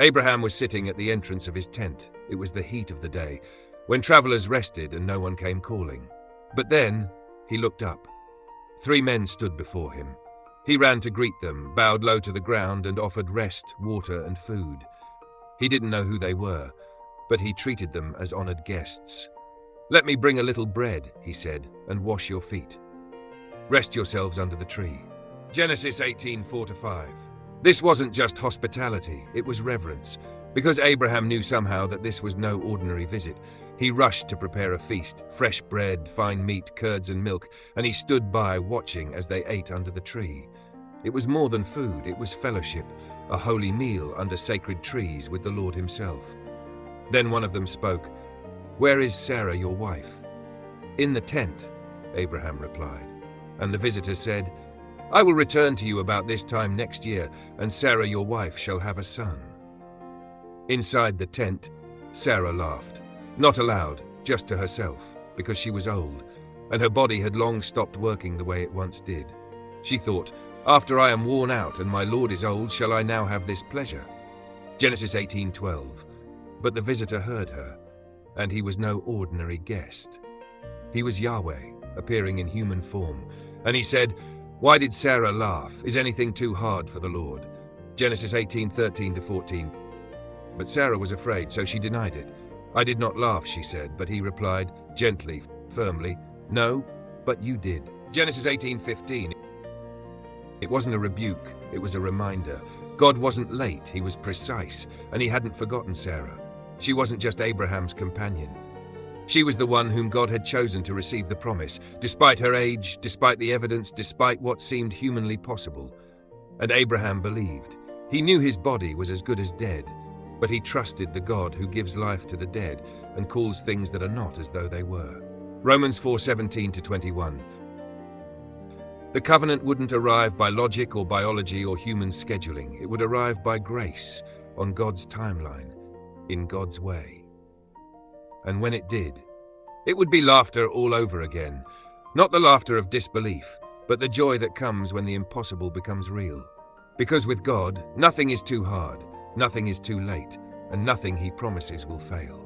Abraham was sitting at the entrance of his tent. It was the heat of the day, when travelers rested and no one came calling. But then he looked up. 3 men stood before him. He ran to greet them, bowed low to the ground, and offered rest, water, and food. He didn't know who they were, but he treated them as honored guests. "Let me bring a little bread," he said, "and wash your feet. Rest yourselves under the tree." Genesis 18:4-5. This wasn't just hospitality, it was reverence. Because Abraham knew somehow that this was no ordinary visit, he rushed to prepare a feast, fresh bread, fine meat, curds and milk, and he stood by watching as they ate under the tree. It was more than food, it was fellowship, a holy meal under sacred trees with the Lord himself. Then one of them spoke, "Where is Sarah, your wife?" "In the tent," Abraham replied. And the visitor said, "I will return to you about this time next year, and Sarah, your wife, shall have a son." Inside the tent, Sarah laughed. Not aloud, just to herself, because she was old, and her body had long stopped working the way it once did. She thought, "After I am worn out and my Lord is old, shall I now have this pleasure?" Genesis 18:12. But the visitor heard her, and he was no ordinary guest. He was Yahweh, appearing in human form, and he said, "Why did Sarah laugh? Is anything too hard for the Lord?" Genesis 18:13-14. But Sarah was afraid, so she denied it. "I did not laugh," she said, but he replied, gently, firmly, "No, but you did." Genesis 18:15. It wasn't a rebuke, it was a reminder. God wasn't late, he was precise, and he hadn't forgotten Sarah. She wasn't just Abraham's companion. She was the one whom God had chosen to receive the promise, despite her age, despite the evidence, despite what seemed humanly possible. And Abraham believed. He knew his body was as good as dead, but he trusted the God who gives life to the dead and calls things that are not as though they were. Romans 4:17-21. The covenant wouldn't arrive by logic or biology or human scheduling. It would arrive by grace, on God's timeline, in God's way. And when it did, it would be laughter all over again. Not the laughter of disbelief, but the joy that comes when the impossible becomes real. Because with God, nothing is too hard, nothing is too late, and nothing he promises will fail.